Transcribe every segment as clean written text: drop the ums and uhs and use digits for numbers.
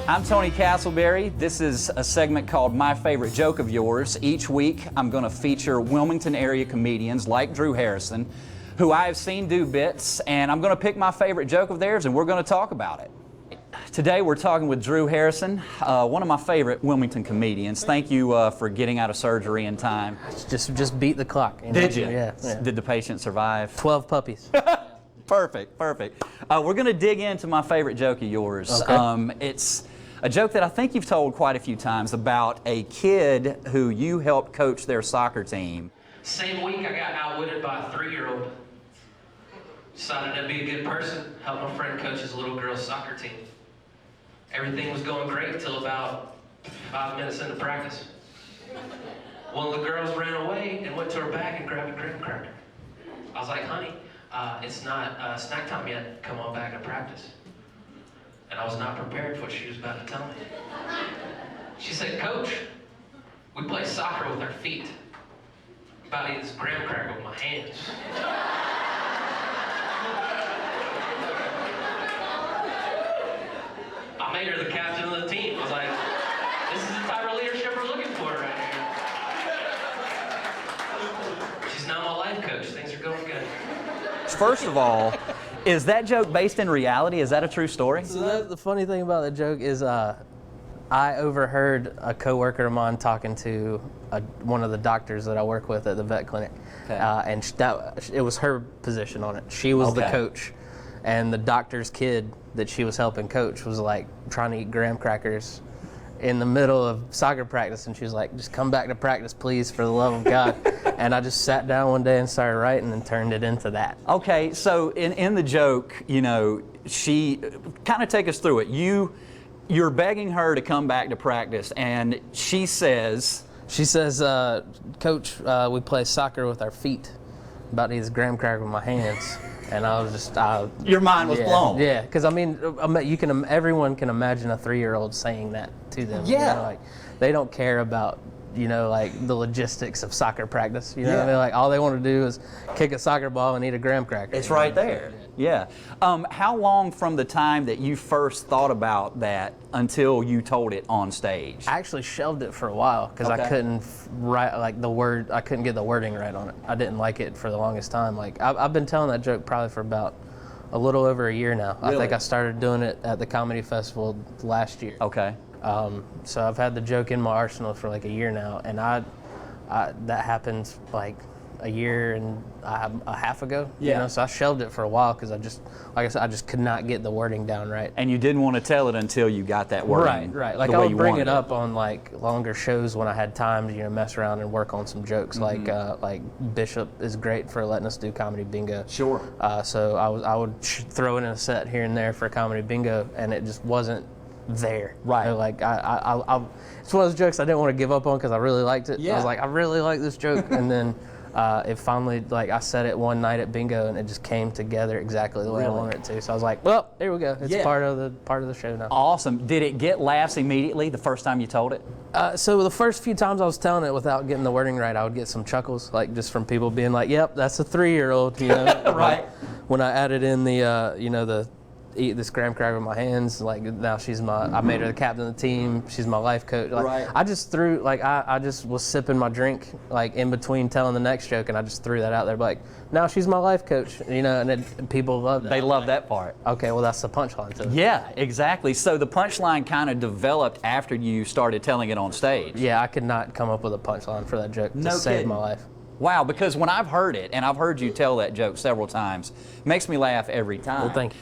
I'm Tony Castleberry. This is a segment called My Favorite Joke of Yours. Each week, I'm going to feature Wilmington area comedians like Drew Harrison, who I have seen do bits, and I'm going to pick my favorite joke of theirs, and we're going to talk about it. Today, we're talking with Drew Harrison, one of my favorite Wilmington comedians. Thank you for getting out of surgery in time. Just beat the clock. Did you? Yeah. Did the patient survive? 12 puppies. Perfect. We're going to dig into my favorite joke of yours. Okay. It's a joke that I think you've told quite a few times about a kid who you helped coach their soccer team. Same week, I got outwitted by a 3-year-old. Decided to be a good person, helped my friend coach his little girl's soccer team. Everything was going great until about 5 minutes into practice. One of the girls ran away and went to her bag and grabbed a graham cracker. I was like, honey, it's not snack time yet. Come on back to practice. And I was not prepared for what she was about to tell me. She said, Coach, we play soccer with our feet. I'm about to eat this graham cracker with my hands. I made her the captain of the team. I was like, this is the type of leadership we're looking for right here. She's now my life coach. Things are going good. First of all, is that joke based in reality? Is that a true story? So the funny thing about the joke is I overheard a coworker of mine talking to one of the doctors that I work with at the vet clinic. Okay. And it was her position on it. She was the coach. And the doctor's kid that she was helping coach was like trying to eat graham crackers in the middle of soccer practice, and she was like, just come back to practice, please, for the love of God. And I just sat down one day and started writing and turned it into that. Okay, so in the joke, you know, she kind of take us through it. You're begging her to come back to practice, and she says, Coach, we play soccer with our feet. About to eat this graham cracker with my hands. And I was just, your mind was blown. Yeah, because I mean, everyone can imagine a 3-year-old saying that to them. Yeah. You know, like, they don't care about, you know, like the logistics of soccer practice. You know what I mean? Like, all they want to do is kick a soccer ball and eat a graham cracker. It's right there. Yeah. How long from the time that you first thought about that until you told it on stage? I actually shelved it for a while because I couldn't write like I couldn't get the wording right on it. I didn't like it for the longest time. Like I've been telling that joke probably for about a little over a year now. Really? I think I started doing it at the comedy festival last year. Okay. So I've had the joke in my arsenal for like a year now, and that happened like a year and a half ago. Yeah. You know, so I shelved it for a while because I just could not get the wording down right. And you didn't want to tell it until you got that wording. Right. Like I would bring it up on like longer shows when I had time to, you know, mess around and work on some jokes. Mm-hmm. Like Bishop is great for letting us do comedy bingo. Sure. So I would throw in a set here and there for comedy bingo, and it just wasn't there. Right. So like it's one of those jokes I didn't want to give up on because I really liked it. Yeah. I was like, I really like this joke, and then it finally, like, I said it one night at bingo, and it just came together exactly the way I wanted it to. So I was like, well, here we go. It's part of the show now. Awesome. Did it get laughs immediately the first time you told it? So the first few times I was telling it without getting the wording right, I would get some chuckles, like just from people being like, "Yep, that's a 3-year-old," you know. Right. When I added in the, you know, the eat this graham cracker with my hands, like now I made her the captain of the team. She's my life coach. Like, right. I just threw, like, I just was sipping my drink, like in between telling the next joke, and I just threw that out there, like, now she's my life coach, you know, and people loved that. They love that part. Okay, well, that's the punchline to it. Yeah, exactly. So the punchline kind of developed after you started telling it on stage. Yeah, I could not come up with a punchline for that joke to save my life. Wow, because when I've heard it, and I've heard you tell that joke several times, it makes me laugh every time. Well, thank you.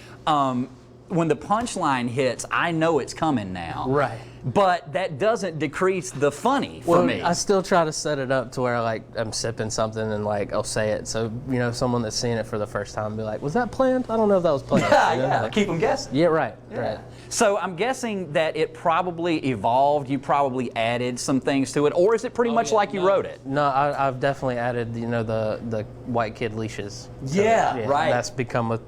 When the punchline hits, I know it's coming now. Right. But that doesn't decrease the funny for me. I still try to set it up to where, like, I'm sipping something and, like, I'll say it. So, you know, someone that's seeing it for the first time will be like, was that planned? I don't know if that was planned. Yeah, you know? yeah. Keep them guessing. Yeah, right. Right. So I'm guessing that it probably evolved. You probably added some things to it, or is it pretty much like you wrote it? No, I've definitely added, you know, the white kid leashes. Yeah, right. That's become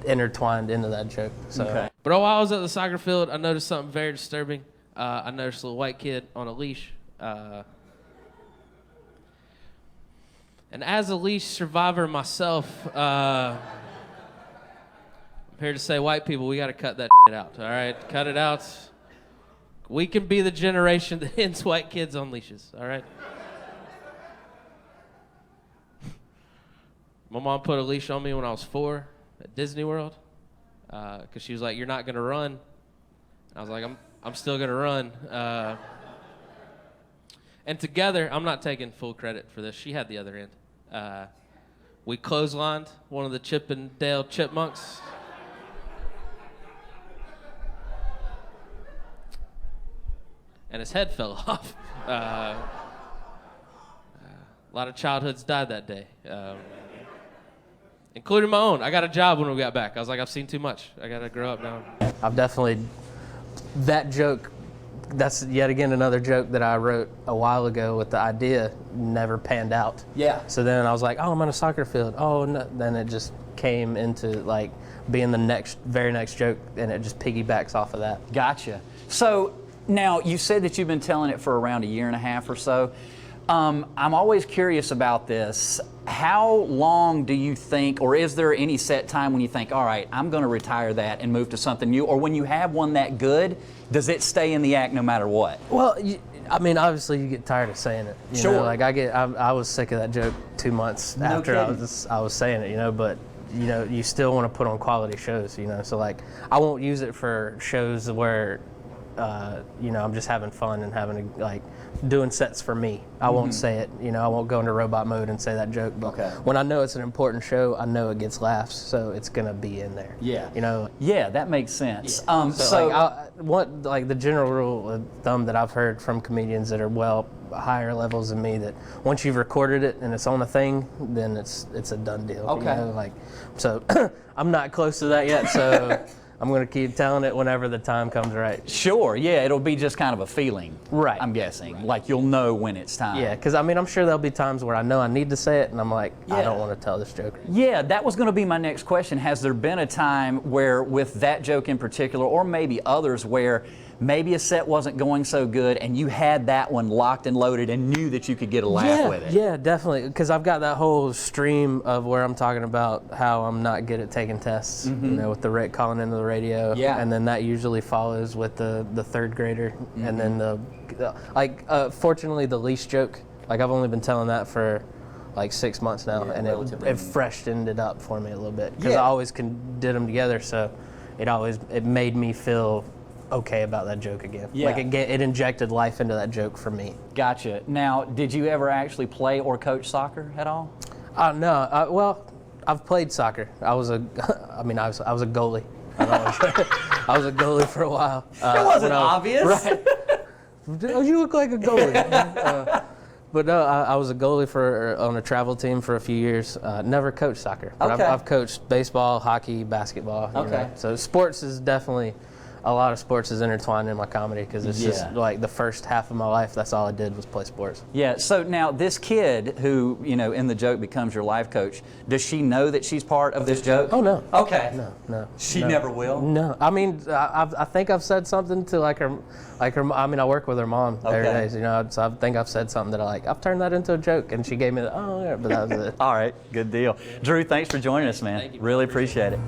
intertwined into that joke. So. Okay. But while I was at the soccer field, I noticed something very disturbing. I noticed a little white kid on a leash. And as a leash survivor myself, I'm here to say, white people, we got to cut that shit out, all right? Cut it out. We can be the generation that ends white kids on leashes, all right? My mom put a leash on me when I was 4 at Disney World because she was like, "You're not going to run." And I was like, I'm still going to run. And together, I'm not taking full credit for this. She had the other end. We clotheslined one of the Chippendale chipmunks. And his head fell off. A lot of childhoods died that day, including my own. I got a job when we got back. I was like, I've seen too much. I got to grow up now. I've definitely, that joke, that's yet again another joke that I wrote a while ago with the idea never panned out. Yeah. So then I was like, oh, I'm on a soccer field. Oh, no. Then it just came into like being the very next joke, and it just piggybacks off of that. Gotcha. So now you said that you've been telling it for around a year and a half or so. I'm always curious about this. How long do you think, or is there any set time when you think, all right, I'm going to retire that and move to something new? Or when you have one that good, does it stay in the act no matter what? Well, I mean, obviously you get tired of saying it. You Sure. know, like I was sick of that joke 2 months after I was saying it, you know, but you know, you still want to put on quality shows, you know, so like I won't use it for shows where you know, I'm just having fun and having like doing sets for me. I won't say it, you know, I won't go into robot mode and say that joke. But when I know it's an important show, I know it gets laughs, so it's gonna be in there. Yeah. You know. Yeah, that makes sense. Yeah. So like the general rule of thumb that I've heard from comedians that are higher levels than me, that once you've recorded it and it's on a thing, then it's a done deal. Okay. You know? Like, so I'm not close to that yet, so I'm going to keep telling it whenever the time comes right. Sure, yeah, it'll be just kind of a feeling. Right. I'm guessing. Like you'll know when it's time. Yeah, because I mean, I'm sure there'll be times where I know I need to say it, and I'm like, I Yeah. don't want to tell this joke. Yeah, that was going to be my next question. Has there been a time where, with that joke in particular, or maybe others, where maybe a set wasn't going so good and you had that one locked and loaded and knew that you could get a laugh with it? Yeah, definitely. Because I've got that whole stream of where I'm talking about how I'm not good at taking tests, you know, with the Rick calling into the radio. Yeah. And then that usually follows with the third grader. And then fortunately, the leash joke, like I've only been telling that for like 6 months now, and it freshened it up for me a little bit. Because I always did them together, so it made me feel okay about that joke again. Yeah. Like it injected life into that joke for me. Gotcha. Now, did you ever actually play or coach soccer at all? No. Well, I've played soccer. I was a goalie. I was a goalie for a while. It wasn't obvious. Right. You look like a goalie. But no, I was a goalie on a travel team for a few years. Never coached soccer. But Okay. I've coached baseball, hockey, basketball. You know. So sports is definitely, a lot of sports is intertwined in my comedy, because it's just like the first half of my life, that's all I did was play sports. Yeah, so now this kid who, you know, in the joke becomes your life coach, does she know that she's part of this joke? Oh, no. Okay. No. She never will? No. I mean, I think I've said something to like her, I mean, I work with her mom every day, you know, so I think I've said something that I've turned that into a joke, and she gave me the, oh, yeah, but that was it. All right, good deal. Drew, thanks for joining us, man. Thank you. Really appreciate it.